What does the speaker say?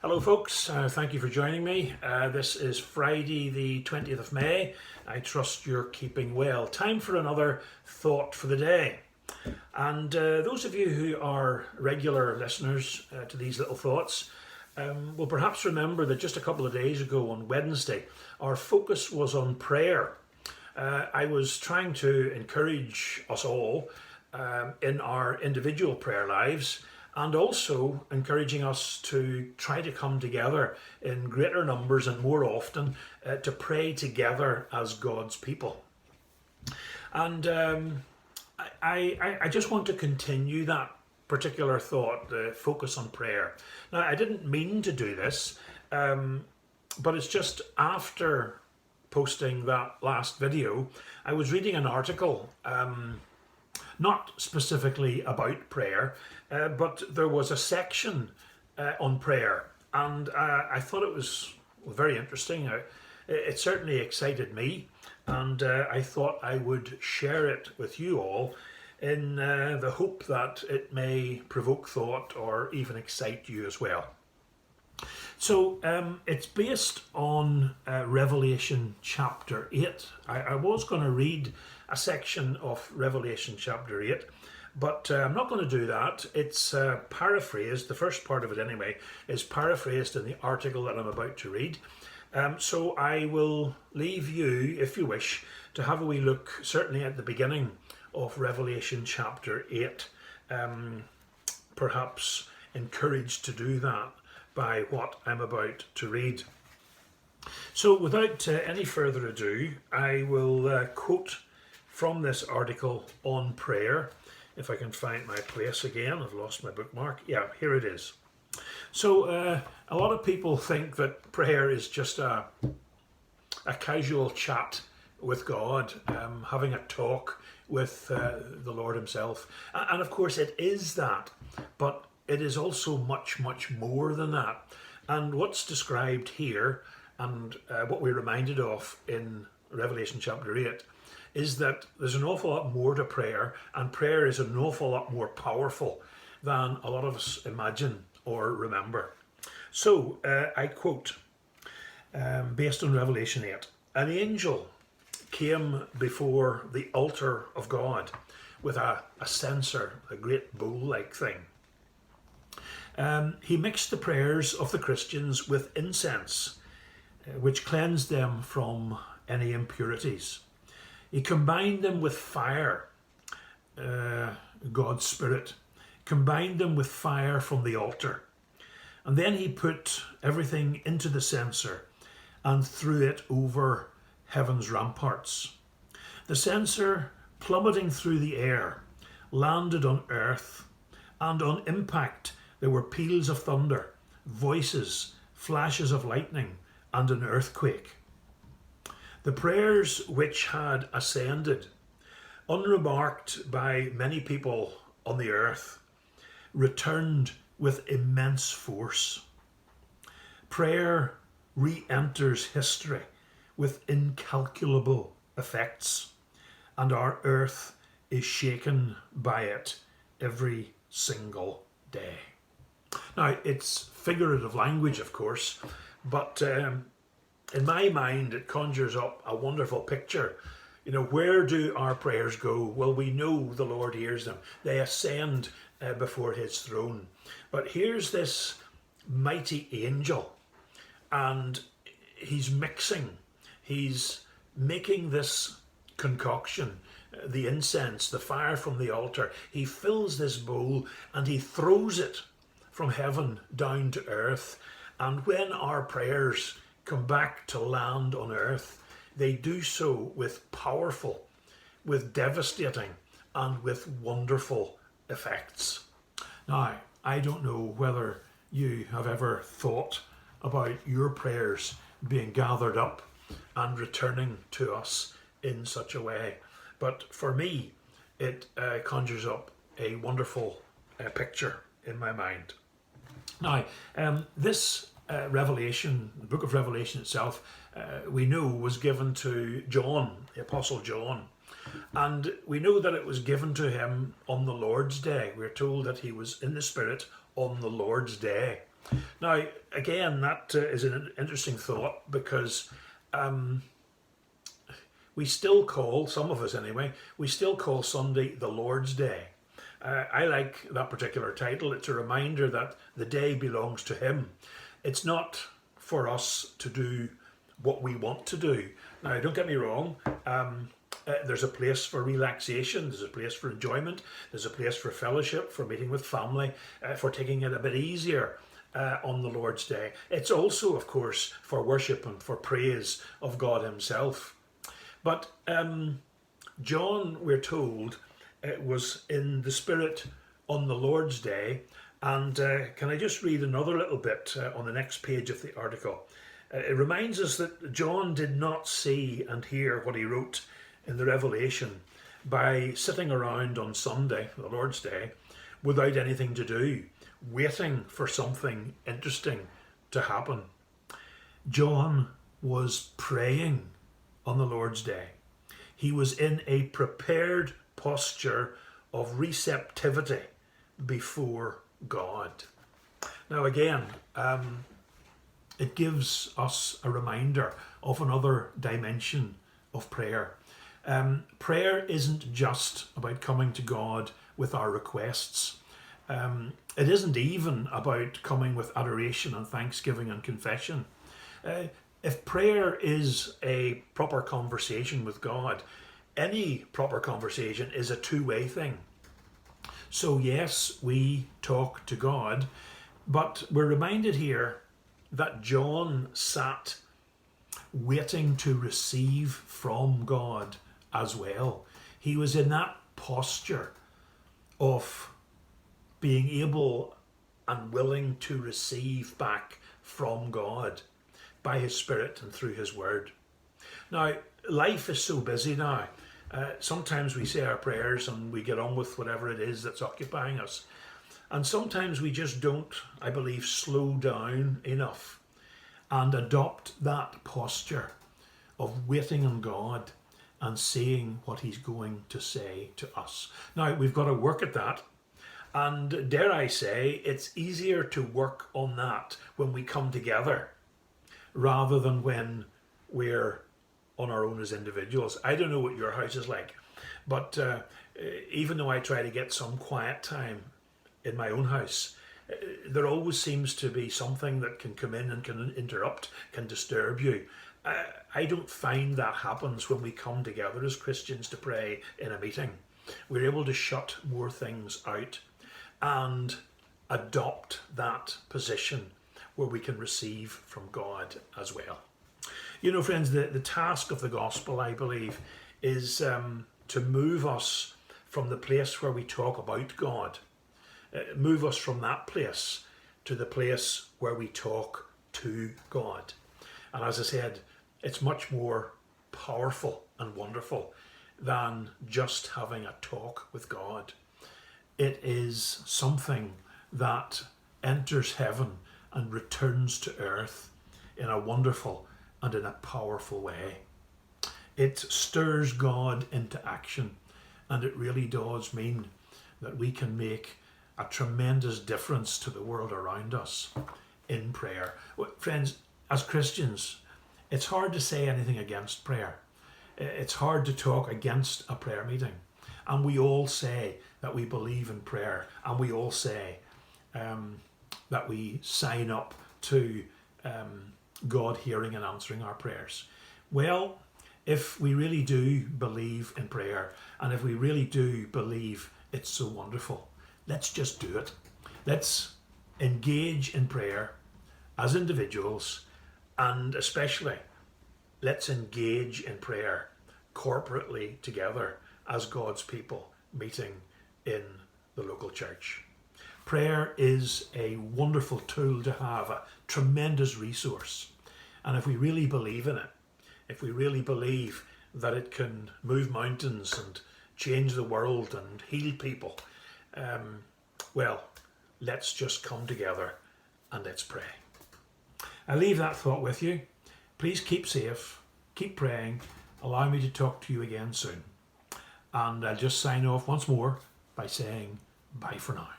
Hello folks, thank you for joining me. This is Friday the 20th of May. I trust you're keeping well. Time for another thought for the day. And those of you who are regular listeners to these little thoughts will perhaps remember that just a couple of days ago on Wednesday, our focus was on prayer. I was trying to encourage us all in our individual prayer lives, and also encouraging us to try to come together in greater numbers and more often to pray together as God's people. And I just want to continue that particular thought, the focus on prayer. Now, I didn't mean to do this, but it's just after posting that last video, I was reading an article, not specifically about prayer, but there was a section on prayer, and I thought it was very interesting. It certainly excited me, and I thought I would share it with you all in the hope that it may provoke thought or even excite you as well. So it's based on Revelation chapter 8. I was going to read a section of Revelation chapter 8, but I'm not going to do that. It's paraphrased, the first part of it anyway, is paraphrased in the article that I'm about to read. So I will leave you, if you wish, to have a wee look, certainly at the beginning of Revelation chapter 8, perhaps encouraged to do that by what I'm about to read. So without any further ado, I will quote from this article on prayer. If I can find my place again, I've lost my bookmark. Yeah, here it is. So a lot of people think that prayer is just a casual chat with God, having a talk with the Lord himself. And of course it is that, but it is also much, much more than that. And what's described here, and what we're reminded of in Revelation chapter 8, is that there's an awful lot more to prayer, and prayer is an awful lot more powerful than a lot of us imagine or remember. So I quote, based on Revelation 8, an angel came before the altar of God with a censer, a great bowl-like thing. He mixed the prayers of the Christians with incense, which cleansed them from any impurities. He combined them with fire, God's Spirit, combined them with fire from the altar. And then he put everything into the censer and threw it over heaven's ramparts. The censer, plummeting through the air, landed on earth, and on impact there were peals of thunder, voices, flashes of lightning, and an earthquake. The prayers which had ascended, unremarked by many people on the earth, returned with immense force. Prayer re-enters history with incalculable effects, and our earth is shaken by it every single day. Now, it's figurative language, of course, but in my mind, it conjures up a wonderful picture. You know, where do our prayers go? Well, we know the Lord hears them. They ascend before his throne. But here's this mighty angel, and he's making this concoction, the incense, the fire from the altar. He fills this bowl and he throws it from heaven down to earth. And when our prayers come back to land on earth, they do so with powerful, with devastating, and with wonderful effects. Now, I don't know whether you have ever thought about your prayers being gathered up and returning to us in such a way, but for me, it conjures up a wonderful picture in my mind. Now, this Revelation, the book of Revelation itself, we know was given to John, the Apostle John. And we know that it was given to him on the Lord's Day. We're told that he was in the Spirit on the Lord's Day. Now, again, that is an interesting thought, because we still call, some of us anyway, we still call Sunday the Lord's Day. I like that particular title. It's a reminder that the day belongs to Him. It's not for us to do what we want to do. Now, don't get me wrong, there's a place for relaxation, there's a place for enjoyment, there's a place for fellowship, for meeting with family, for taking it a bit easier on the Lord's Day. It's also, of course, for worship and for praise of God Himself. But John, we're told, was in the Spirit on the Lord's Day. And can I just read another little bit on the next page of the article? It reminds us that John did not see and hear what he wrote in the Revelation by sitting around on Sunday, the Lord's Day, without anything to do, waiting for something interesting to happen. John was praying on the Lord's Day. He was in a prepared posture of receptivity before God. Now again, it gives us a reminder of another dimension of prayer. Prayer isn't just about coming to God with our requests. It isn't even about coming with adoration and thanksgiving and confession. If prayer is a proper conversation with God, any proper conversation is a two-way thing. So yes, we talk to God, but we're reminded here that John sat waiting to receive from God as well. He was in that posture of being able and willing to receive back from God by His Spirit and through His Word. Now, life is so busy now. Sometimes we say our prayers and we get on with whatever it is that's occupying us. And sometimes we just don't, I believe, slow down enough and adopt that posture of waiting on God and seeing what He's going to say to us. Now, we've got to work at that. And dare I say, it's easier to work on that when we come together rather than when we're on our own as individuals. I don't know what your house is like, but even though I try to get some quiet time in my own house, there always seems to be something that can come in and can interrupt, can disturb you. I don't find that happens when we come together as Christians to pray in a meeting. We're able to shut more things out and adopt that position where we can receive from God as well. You know, friends, the task of the gospel, I believe, is to move us from the place where we talk about God, move us from that place to the place where we talk to God. And as I said, it's much more powerful and wonderful than just having a talk with God. It is something that enters heaven and returns to earth in a wonderful and in a powerful way. It stirs God into action, and it really does mean that we can make a tremendous difference to the world around us in prayer. Friends, as Christians, it's hard to say anything against prayer. It's hard to talk against a prayer meeting. And we all say that we believe in prayer, and we all say that we sign up to God hearing and answering our prayers. Well, if we really do believe in prayer, and if we really do believe it's so wonderful, let's just do it. Let's engage in prayer as individuals, and especially let's engage in prayer corporately together as God's people meeting in the local church. Prayer is a wonderful tool to have, a tremendous resource. And if we really believe in it, if we really believe that it can move mountains and change the world and heal people, well, let's just come together and let's pray. I leave that thought with you. Please keep safe, keep praying. Allow me to talk to you again soon. And I'll just sign off once more by saying bye for now.